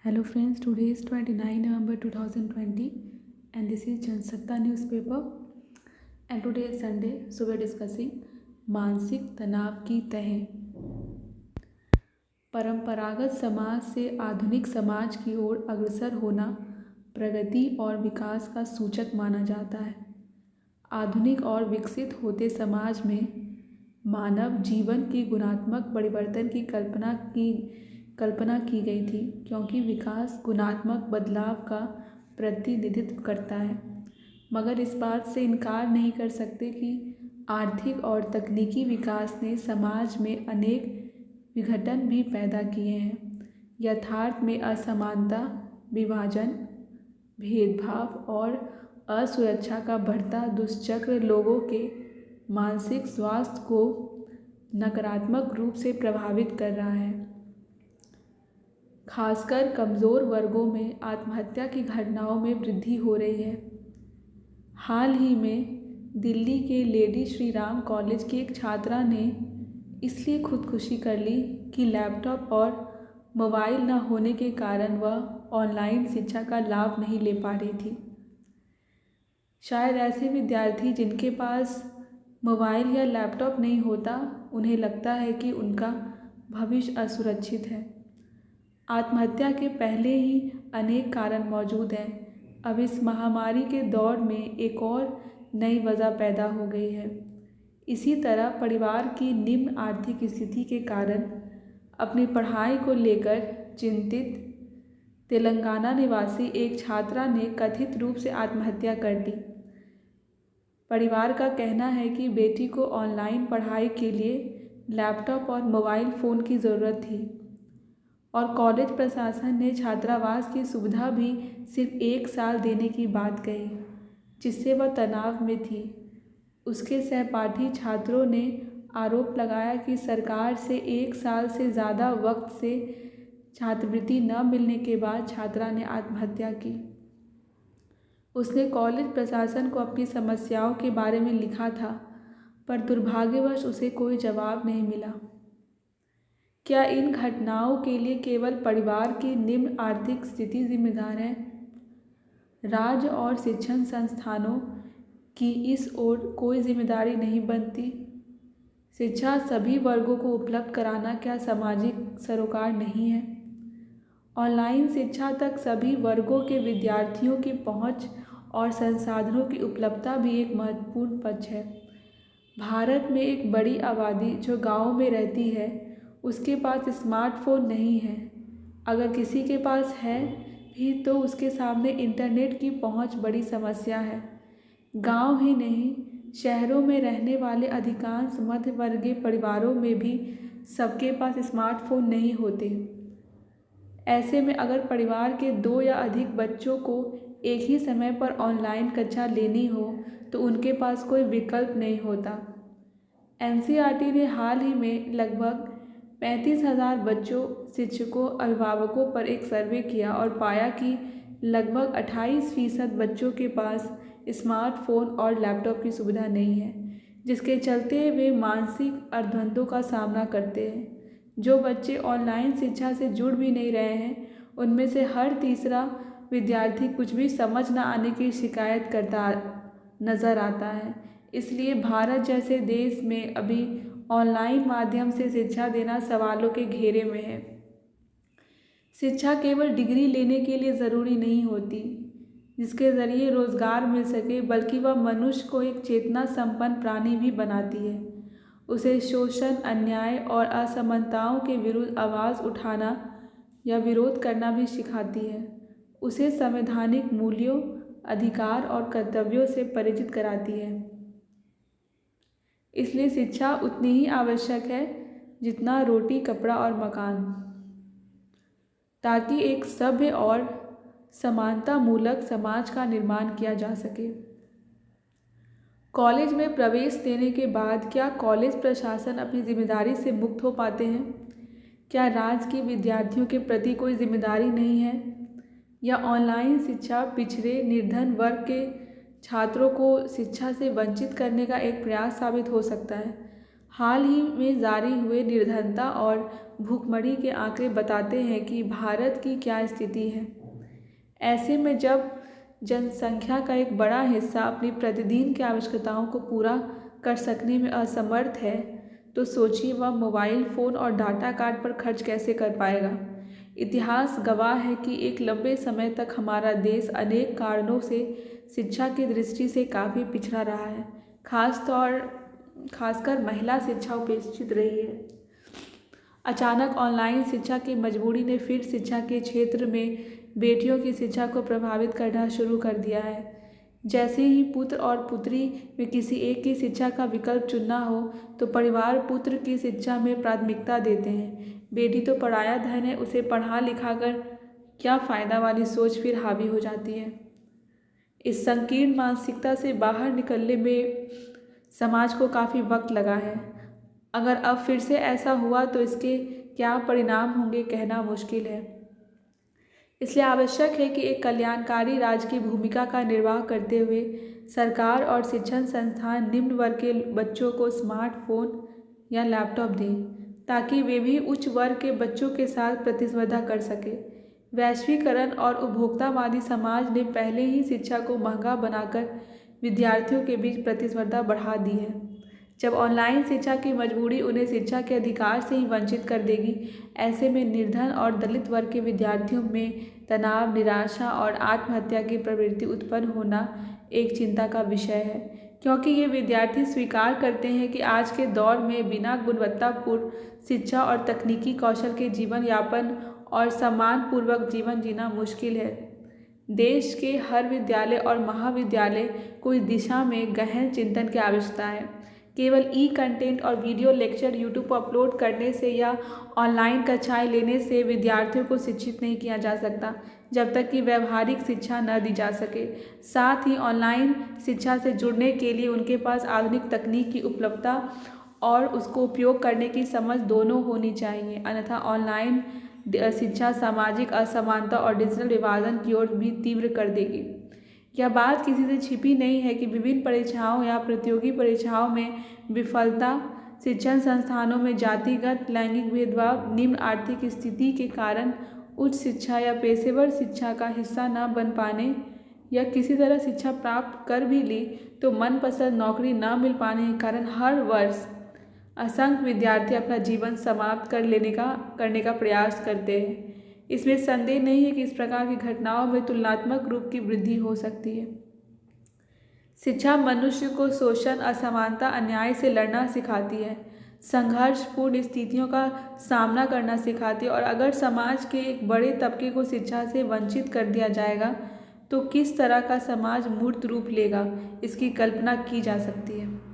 Hello friends, today is 29 November 2020 and this is Jansatta newspaper and today is Sunday, so we are discussing मानसिक तनाव की तहें। परंपरागत समाज से आधुनिक समाज की ओर अग्रसर होना प्रगति और विकास का सूचक माना जाता है। आधुनिक और विकसित होते समाज में मानव जीवन की गुणात्मक परिवर्तन की कल्पना की गई थी, क्योंकि विकास गुणात्मक बदलाव का प्रतिनिधित्व करता है। मगर इस बात से इनकार नहीं कर सकते कि आर्थिक और तकनीकी विकास ने समाज में अनेक विघटन भी पैदा किए हैं। यथार्थ में असमानता, विभाजन, भेदभाव और असुरक्षा का बढ़ता दुष्चक्र लोगों के मानसिक स्वास्थ्य को नकारात्मक रूप से प्रभावित कर रहा है। खासकर कमज़ोर वर्गों में आत्महत्या की घटनाओं में वृद्धि हो रही है। हाल ही में दिल्ली के लेडी श्री राम कॉलेज की एक छात्रा ने इसलिए खुदकुशी कर ली कि लैपटॉप और मोबाइल न होने के कारण वह ऑनलाइन शिक्षा का लाभ नहीं ले पा रही थी। शायद ऐसे विद्यार्थी जिनके पास मोबाइल या लैपटॉप नहीं होता, उन्हें लगता है कि उनका भविष्य असुरक्षित है। आत्महत्या के पहले ही अनेक कारण मौजूद हैं। अब इस महामारी के दौर में एक और नई वजह पैदा हो गई है। इसी तरह परिवार की निम्न आर्थिक स्थिति के कारण अपनी पढ़ाई को लेकर चिंतित तेलंगाना निवासी एक छात्रा ने कथित रूप से आत्महत्या कर दी। परिवार का कहना है कि बेटी को ऑनलाइन पढ़ाई के लिए लैपटॉप और मोबाइल फ़ोन की ज़रूरत थी और कॉलेज प्रशासन ने छात्रावास की सुविधा भी सिर्फ 1 साल देने की बात कही, जिससे वह तनाव में थी। उसके सहपाठी छात्रों ने आरोप लगाया कि सरकार से 1 साल से ज़्यादा वक्त से छात्रवृत्ति न मिलने के बाद छात्रा ने आत्महत्या की। उसने कॉलेज प्रशासन को अपनी समस्याओं के बारे में लिखा था, पर दुर्भाग्यवश उसे कोई जवाब नहीं मिला। क्या इन घटनाओं के लिए केवल परिवार की निम्न आर्थिक स्थिति जिम्मेदार है? राज्य और शिक्षण संस्थानों की इस ओर कोई जिम्मेदारी नहीं बनती? शिक्षा सभी वर्गों को उपलब्ध कराना क्या सामाजिक सरोकार नहीं है? ऑनलाइन शिक्षा तक सभी वर्गों के विद्यार्थियों की पहुंच और संसाधनों की उपलब्धता भी एक महत्वपूर्ण पक्ष है। भारत में एक बड़ी आबादी जो गाँव में रहती है, उसके पास स्मार्टफोन नहीं है। अगर किसी के पास है भी तो उसके सामने इंटरनेट की पहुंच बड़ी समस्या है। गांव ही नहीं, शहरों में रहने वाले अधिकांश मध्यवर्गीय परिवारों में भी सबके पास स्मार्टफोन नहीं होते। ऐसे में अगर परिवार के 2 या अधिक बच्चों को एक ही समय पर ऑनलाइन कक्षा लेनी हो तो उनके पास कोई विकल्प नहीं होता। एनसीईआरटी ने हाल ही में लगभग 35,000 बच्चों, शिक्षकों, अभिभावकों पर एक सर्वे किया और पाया कि लगभग 28% बच्चों के पास स्मार्टफोन और लैपटॉप की सुविधा नहीं है, जिसके चलते वे मानसिक अवरोधों का सामना करते हैं। जो बच्चे ऑनलाइन शिक्षा से जुड़ भी नहीं रहे हैं, उनमें से हर तीसरा विद्यार्थी कुछ भी समझ न आने की शिकायत करता नज़र आता है। इसलिए भारत जैसे देश में अभी ऑनलाइन माध्यम से शिक्षा देना सवालों के घेरे में है। शिक्षा केवल डिग्री लेने के लिए ज़रूरी नहीं होती, जिसके ज़रिए रोज़गार मिल सके, बल्कि वह मनुष्य को एक चेतना संपन्न प्राणी भी बनाती है। उसे शोषण, अन्याय और असमानताओं के विरुद्ध आवाज़ उठाना या विरोध करना भी सिखाती है। उसे संवैधानिक मूल्यों, अधिकार और कर्तव्यों से परिचित कराती है। इसलिए शिक्षा उतनी ही आवश्यक है जितना रोटी, कपड़ा और मकान, ताकि एक सभ्य और समानता मूलक समाज का निर्माण किया जा सके। कॉलेज में प्रवेश देने के बाद क्या कॉलेज प्रशासन अपनी जिम्मेदारी से मुक्त हो पाते हैं? क्या राज्य की विद्यार्थियों के प्रति कोई जिम्मेदारी नहीं है? या ऑनलाइन शिक्षा पिछड़े निर्धन वर्ग के छात्रों को शिक्षा से वंचित करने का एक प्रयास साबित हो सकता है? हाल ही में जारी हुए निर्धनता और भूखमरी के आंकड़े बताते हैं कि भारत की क्या स्थिति है। ऐसे में जब जनसंख्या का एक बड़ा हिस्सा अपनी प्रतिदिन की आवश्यकताओं को पूरा कर सकने में असमर्थ है, तो सोचिए वह मोबाइल फ़ोन और डाटा कार्ड पर खर्च कैसे कर पाएगा। इतिहास गवाह है कि एक लंबे समय तक हमारा देश अनेक कारणों से शिक्षा की दृष्टि से काफ़ी पिछड़ा रहा है। खासकर महिला शिक्षा उपेक्षित रही है। अचानक ऑनलाइन शिक्षा की मजबूरी ने फिर शिक्षा के क्षेत्र में बेटियों की शिक्षा को प्रभावित करना शुरू कर दिया है। जैसे ही पुत्र और पुत्री में किसी एक की शिक्षा का विकल्प चुनना हो, तो परिवार पुत्र की शिक्षा में प्राथमिकता देते हैं। बेटी तो पराया धन है, उसे पढ़ा लिखा कर क्या फ़ायदा वाली सोच फिर हावी हो जाती है। इस संकीर्ण मानसिकता से बाहर निकलने में समाज को काफ़ी वक्त लगा है। अगर अब फिर से ऐसा हुआ तो इसके क्या परिणाम होंगे कहना मुश्किल है। इसलिए आवश्यक है कि एक कल्याणकारी राज्य की भूमिका का निर्वाह करते हुए सरकार और शिक्षण संस्थान निम्न वर्ग के बच्चों को स्मार्टफोन या लैपटॉप दें, ताकि वे भी उच्च वर्ग के बच्चों के साथ प्रतिस्पर्धा कर सके। वैश्वीकरण और उपभोक्तावादी समाज ने पहले ही शिक्षा को महंगा बनाकर विद्यार्थियों के बीच प्रतिस्पर्धा बढ़ा दी है। जब ऑनलाइन शिक्षा की मजबूरी उन्हें शिक्षा के अधिकार से ही वंचित कर देगी, ऐसे में निर्धन और दलित वर्ग के विद्यार्थियों में तनाव, निराशा और आत्महत्या की प्रवृत्ति उत्पन्न होना एक चिंता का विषय है, क्योंकि ये विद्यार्थी स्वीकार करते हैं कि आज के दौर में बिना गुणवत्तापूर्ण शिक्षा और तकनीकी कौशल के जीवन यापन और सम्मानपूर्वक जीवन जीना मुश्किल है। देश के हर विद्यालय और महाविद्यालय को इस दिशा में गहन चिंतन की आवश्यकता है। केवल कंटेंट और वीडियो लेक्चर यूट्यूब पर अपलोड करने से या ऑनलाइन कक्षाएं लेने से विद्यार्थियों को शिक्षित नहीं किया जा सकता, जब तक कि व्यावहारिक शिक्षा न दी जा सके। साथ ही ऑनलाइन शिक्षा से जुड़ने के लिए उनके पास आधुनिक तकनीक की उपलब्धता और उसको उपयोग करने की समझ दोनों होनी चाहिए, अन्यथा ऑनलाइन शिक्षा सामाजिक असमानता और डिजिटल विभाजन की ओर भी तीव्र कर देगी। यह बात किसी से छिपी नहीं है कि विभिन्न परीक्षाओं या प्रतियोगी परीक्षाओं में विफलता, शिक्षण संस्थानों में जातिगत लैंगिक भेदभाव, निम्न आर्थिक स्थिति के कारण उच्च शिक्षा या पेशेवर शिक्षा का हिस्सा न बन पाने या किसी तरह शिक्षा प्राप्त कर भी ली तो मनपसंद नौकरी न मिल पाने के कारण हर वर्ष असंख्य विद्यार्थी अपना जीवन समाप्त करने का प्रयास करते हैं। इसमें संदेह नहीं है कि इस प्रकार की घटनाओं में तुलनात्मक रूप की वृद्धि हो सकती है। शिक्षा मनुष्य को शोषण, असमानता, अन्याय से लड़ना सिखाती है, संघर्षपूर्ण स्थितियों का सामना करना सिखाती है, और अगर समाज के एक बड़े तबके को शिक्षा से वंचित कर दिया जाएगा तो किस तरह का समाज मूर्त रूप लेगा, इसकी कल्पना की जा सकती है।